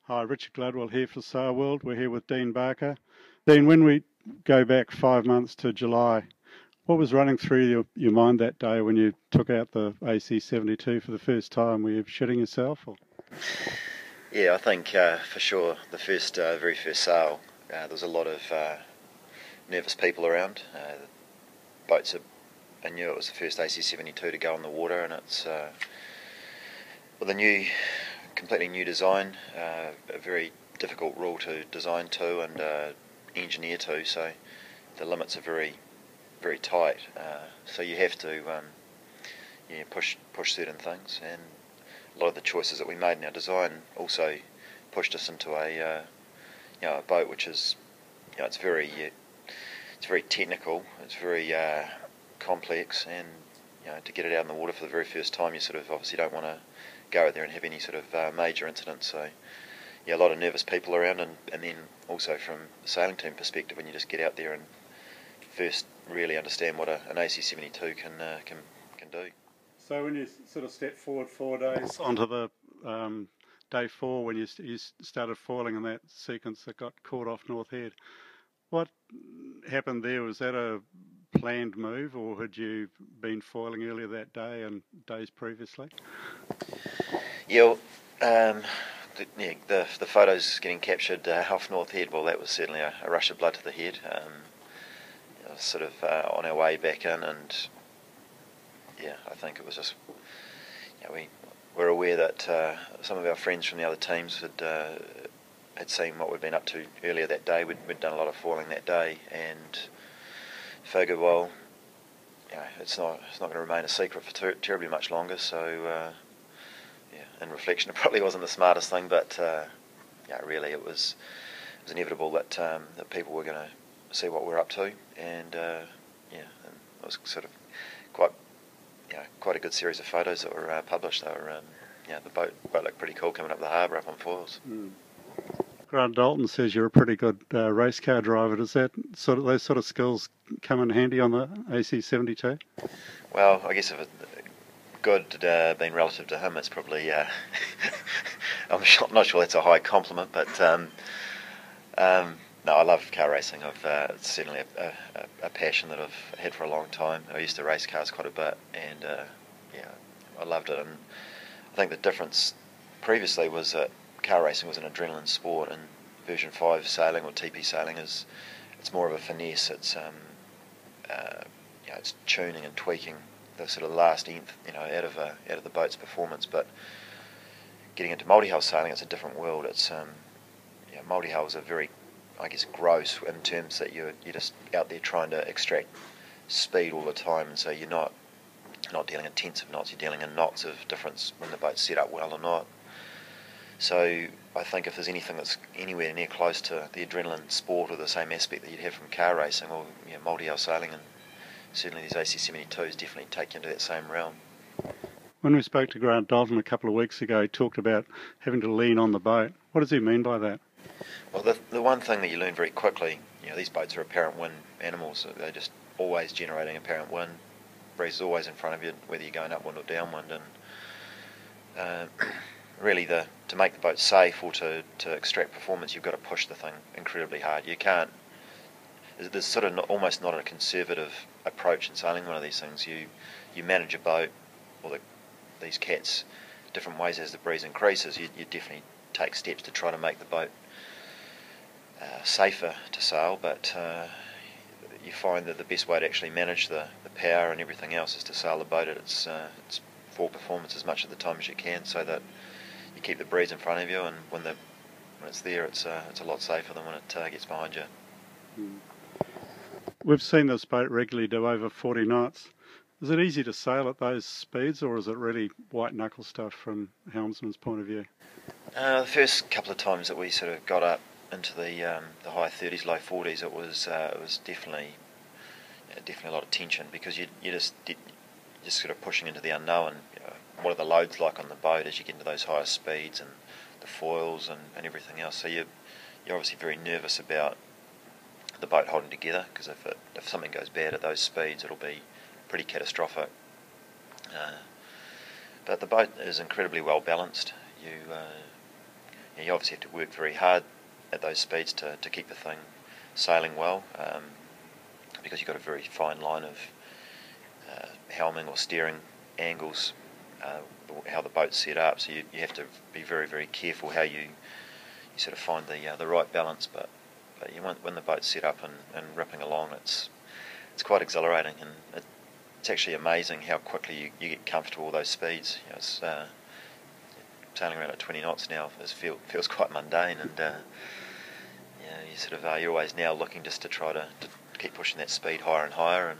Hi, Richard Gladwell here for Sail World. We're here with Dean Barker. Dean, when we go back 5 months to July, what was running through your mind that day when you took out the AC72 for the first time? Were you shitting yourself? Or? Yeah, I think for sure the very first sail, there was a lot of nervous people around. The boats, I knew it was the first AC72 to go on the water, and it's with a completely new design, a very difficult rule to design to and engineer to. So the limits are very, very tight. So you have to push certain things, and a lot of the choices that we made in our design also pushed us into a boat which is it's very technical, it's very complex, and to get it out in the water for the very first time, you sort of obviously don't want to go out there and have any sort of major incidents. So a lot of nervous people around, and then also from the sailing team perspective, when you just get out there and first really understand what an AC72 can do. So when you sort of stepped forward 4 days onto the day 4, when you started foiling in that sequence that got caught off North Head, what happened there? Was that a planned move, or had you been foiling earlier that day and days previously? Yeah, the photos getting captured off North Head, well, that was certainly a rush of blood to the head. Sort of on our way back in, and I think it was just we were aware that some of our friends from the other teams had seen what we'd been up to earlier that day. We'd done a lot of foiling that day, and figured, well, it's not going to remain a secret for terribly much longer. So in reflection, it probably wasn't the smartest thing, but really it was inevitable that people were going to see what we're up to, and and it was sort of quite a good series of photos that were published. They were the boat looked pretty cool coming up the harbour up on foils. Grant Dalton says you're a pretty good race car driver. Does those sort of skills come in handy on the AC72? Well, I guess if good being relative to him, it's probably I'm not sure that's a high compliment, but no, I love car racing. It's certainly a passion that I've had for a long time. I used to race cars quite a bit, and I loved it. And I think the difference previously was that car racing was an adrenaline sport, and version 5 sailing or TP sailing it's more of a finesse. It's it's tuning and tweaking the sort of last nth out of the boat's performance. But getting into multi-hull sailing, it's a different world. It's multi-hulls are very, I guess, gross in terms that you're just out there trying to extract speed all the time, and so you're not dealing in tenths of knots, you're dealing in knots of difference when the boat's set up well or not. So I think if there's anything that's anywhere near close to the adrenaline sport or the same aspect that you'd have from car racing or multi-hull sailing, and certainly these AC72s definitely take you into that same realm. When we spoke to Grant Dalton a couple of weeks ago, he talked about having to lean on the boat. What does he mean by that? Well, the one thing that you learn very quickly, these boats are apparent wind animals. So they're just always generating apparent wind. Breeze is always in front of you, whether you're going upwind or downwind. And really, to make the boat safe or to extract performance, you've got to push the thing incredibly hard. You can't. There's sort of almost not a conservative approach in sailing one of these things. You manage a boat or these cats different ways as the breeze increases. You definitely take steps to try to make the boat safer to sail, but you find that the best way to actually manage the power and everything else is to sail the boat at its full performance as much of the time as you can, so that you keep the breeze in front of you, and when it's there, it's a lot safer than when it gets behind you. We've seen this boat regularly do over 40 knots. Is it easy to sail at those speeds, or is it really white knuckle stuff from a helmsman's point of view? The first couple of times that we sort of got up into the high 30s, low 40s, it was definitely a lot of tension, because you're just sort of pushing into the unknown. What are the loads like on the boat as you get into those higher speeds, and the foils and everything else. So you're obviously very nervous about the boat holding together, because if something goes bad at those speeds, it'll be pretty catastrophic. But the boat is incredibly well balanced. you obviously have to work very hard at those speeds to keep the thing sailing well, because you've got a very fine line of helming or steering angles, how the boat's set up, so you have to be very, very careful how you sort of find the right balance, but when the boat's set up and ripping along, it's quite exhilarating, and it's actually amazing how quickly you get comfortable with those speeds. It's sailing around at 20 knots now feels quite mundane, and you're always now looking just to try to keep pushing that speed higher and higher,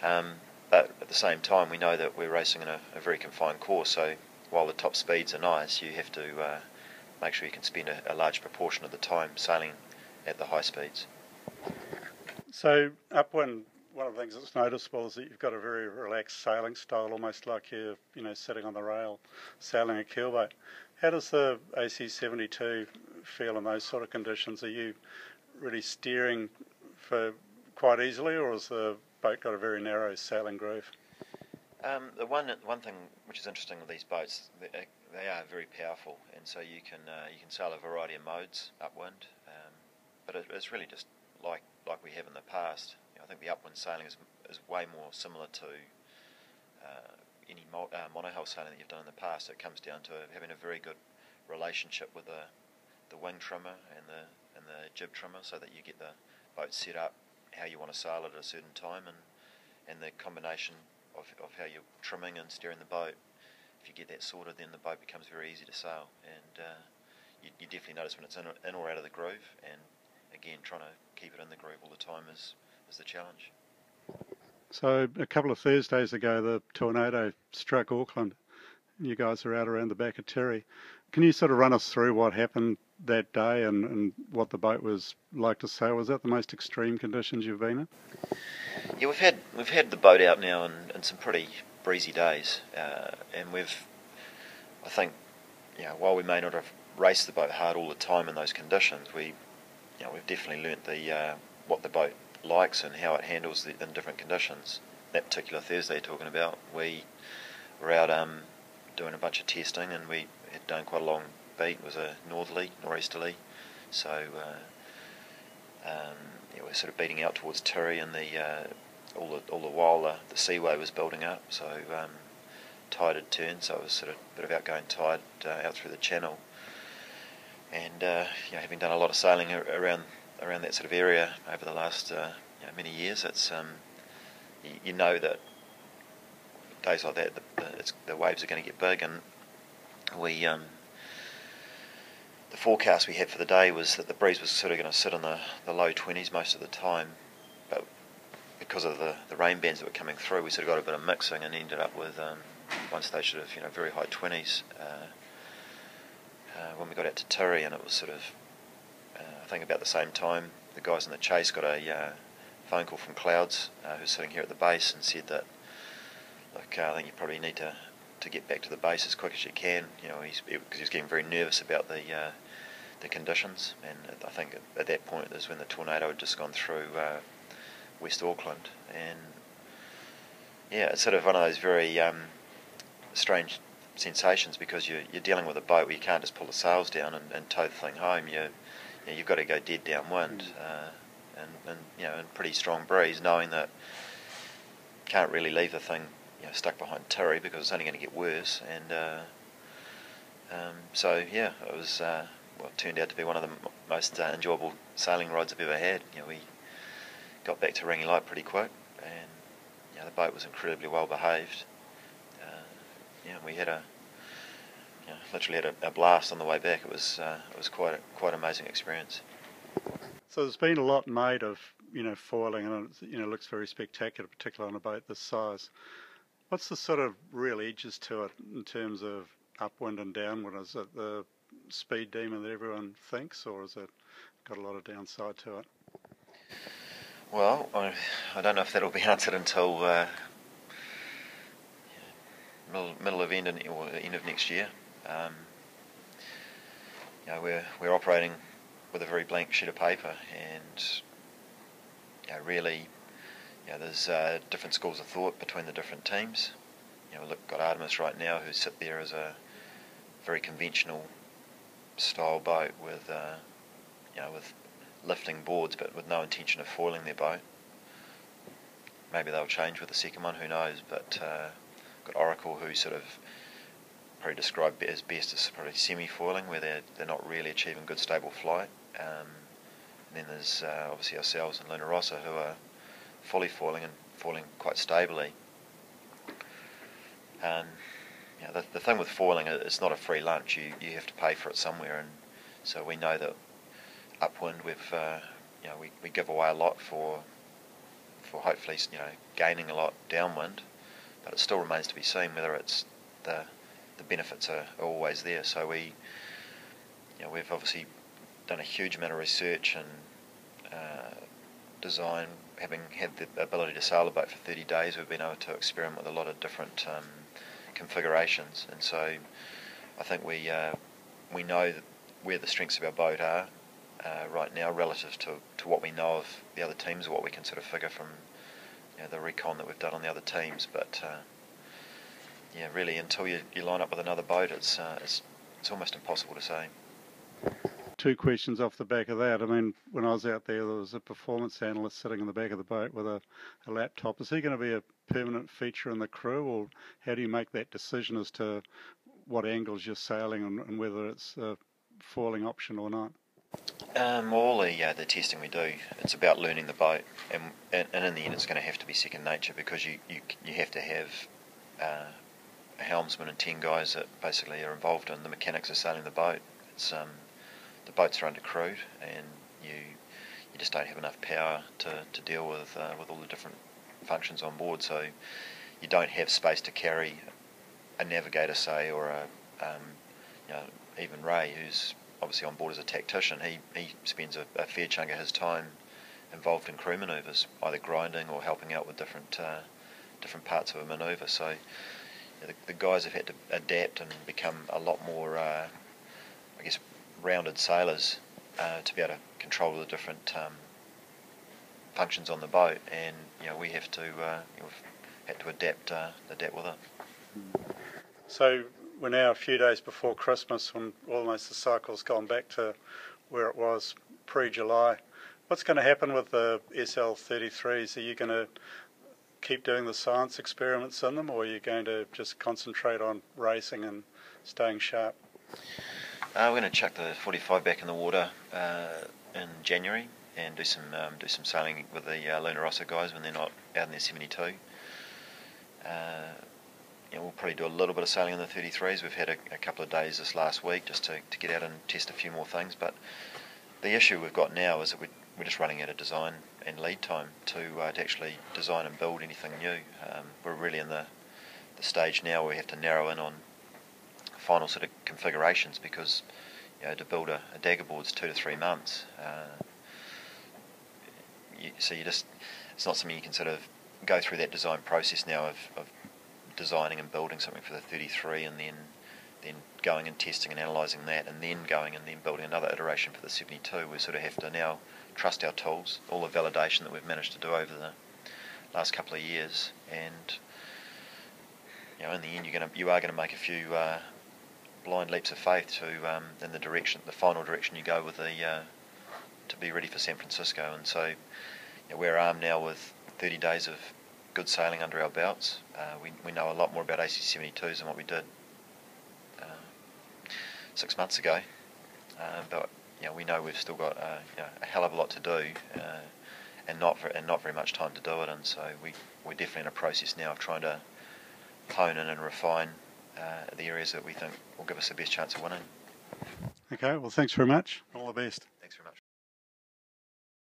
and but at the same time we know that we're racing in a very confined course, so while the top speeds are nice, you have to make sure you can spend a large proportion of the time sailing at the high speeds. So upwind, one of the things that's noticeable is that you've got a very relaxed sailing style, almost like you're sitting on the rail sailing a keelboat. How does the AC72 feel in those sort of conditions? Are you really steering for quite easily, or has the boat got a very narrow sailing groove? The one thing which is interesting with these boats, they are very powerful, and so you can sail a variety of modes upwind, but it's really just like we have in the past. I think the upwind sailing is way more similar to any monohull sailing that you've done in the past. It comes down to having a very good relationship with the wing trimmer and the jib trimmer, so that you get the boat set up how you want to sail it at a certain time, and the combination of how you're trimming and steering the boat. If you get that sorted, then the boat becomes very easy to sail, and you definitely notice when it's in or out of the groove, and again, trying to keep it in the groove all the time is the challenge. So a couple of Thursdays ago, the tornado struck Auckland. You guys are out around the back of Terry. Can you sort of run us through what happened that day and what the boat was like to sail? Was that the most extreme conditions you've been in? Yeah, we've had the boat out now in some pretty breezy days, and I think, while we may not have raced the boat hard all the time in those conditions, we've definitely learnt what the boat likes and how it handles in different conditions. That particular Thursday you're talking about, we were out doing a bunch of testing, and we had done quite a long beat. It was a northeasterly, so we're sort of beating out towards Tirri, and all the while the seaway was building up, so tide had turned, so it was sort of a bit of outgoing tide out through the channel, and having done a lot of sailing around that sort of area over the last many years, it's you know that days like that the waves are going to get big, and we the forecast we had for the day was that the breeze was sort of going to sit in the low 20s most of the time, but because of the rain bands that were coming through, we sort of got a bit of mixing and ended up with one stage sort of very high 20s when we got out to Tirri, and it was sort of I think about the same time the guys in the chase got a phone call from Clouds, who's sitting here at the base, and said that, look, I think you probably need to get back to the base as quick as you can, because he was getting very nervous about the conditions, and I think at that point is when the tornado had just gone through West Auckland, and it's sort of one of those very strange sensations, because you're dealing with a boat where you can't just pull the sails down and tow the thing home. You've got to go dead downwind, and in pretty strong breeze, knowing that you can't really leave the thing stuck behind Tirri, because it's only going to get worse, and it was it turned out to be one of the most enjoyable sailing rides I've ever had. We got back to Rangi Light pretty quick, and the boat was incredibly well behaved. We had literally had a blast on the way back. It was quite an amazing experience. So there's been a lot made of foiling, and it looks very spectacular, particularly on a boat this size. What's the sort of real edges to it in terms of upwind and downwind? Is it the speed demon that everyone thinks, or has it got a lot of downside to it? Well, I don't know if that'll be answered until middle of end of next year. We're operating with a very blank sheet of paper, and really, there's different schools of thought between the different teams. We've got Artemis right now, who sit there as a very conventional style boat with with lifting boards, but with no intention of foiling their boat. Maybe they'll change with the second one, who knows? But got Oracle, who sort of probably described as best as probably semi-foiling, where they're not really achieving good stable flight. And then there's obviously ourselves and Luna Rossa, who are fully foiling and foiling quite stably. And the thing with foiling, it's not a free lunch. You have to pay for it somewhere, and so we know that upwind we give away a lot for hopefully gaining a lot downwind, but it still remains to be seen whether it's the benefits are always there. So we've obviously done a huge amount of research and design. Having had the ability to sail a boat for 30 days, we've been able to experiment with a lot of different configurations, and so I think we know where the strengths of our boat are right now relative to what we know of the other teams, or what we can sort of figure from the recon that we've done on the other teams. But really, until you line up with another boat, it's almost impossible to say. Two questions off the back of that. I mean, when I was out there was a performance analyst sitting in the back of the boat with a laptop. Is he going to be a permanent feature in the crew, or how do you make that decision as to what angles you're sailing and whether it's a foiling option or not? All the testing we do, it's about learning the boat, and in the end it's going to have to be second nature, because you have to have a helmsman and 10 guys that basically are involved in the mechanics of sailing the boat. It's the boats are undercrewed, and you just don't have enough power to deal with all the different functions on board. So you don't have space to carry a navigator, say, or even Ray, who's obviously on board as a tactician. He spends a fair chunk of his time involved in crew manoeuvres, either grinding or helping out with different parts of a manoeuvre. So the guys have had to adapt and become a lot more, rounded sailors to be able to control the different functions on the boat, and we have to we've had to adapt with it. So we're now a few days before Christmas, when almost the cycle's gone back to where it was pre-July. What's going to happen with the SL33s? Are you going to keep doing the science experiments in them, or are you going to just concentrate on racing and staying sharp? We're going to chuck the 45 back in the water in January and do some sailing with the Luna Rossa guys when they're not out in their 72. We'll probably do a little bit of sailing in the 33s. We've had a couple of days this last week just to get out and test a few more things. But the issue we've got now is that we're just running out of design and lead time to actually design and build anything new. We're really in the stage now where we have to narrow in on final sort of configurations, because to build a dagger board is 2 to 3 months. It's not something you can sort of go through that design process now of designing and building something for the 33 and then going and testing and analysing that, and then going and then building another iteration for the 72. We sort of have to now trust our tools, all the validation that we've managed to do over the last couple of years, and in the end you are going to make a few blind leaps of faith to in the final direction you go with to be ready for San Francisco. And so we're armed now with 30 days of good sailing under our belts. We know a lot more about AC72s than what we did 6 months ago, but we know we've still got a hell of a lot to do, and not very much time to do it. And so we're definitely in a process now of trying to hone in and refine the areas that we think will give us the best chance of winning. Okay, well, thanks very much. All the best. Thanks very much.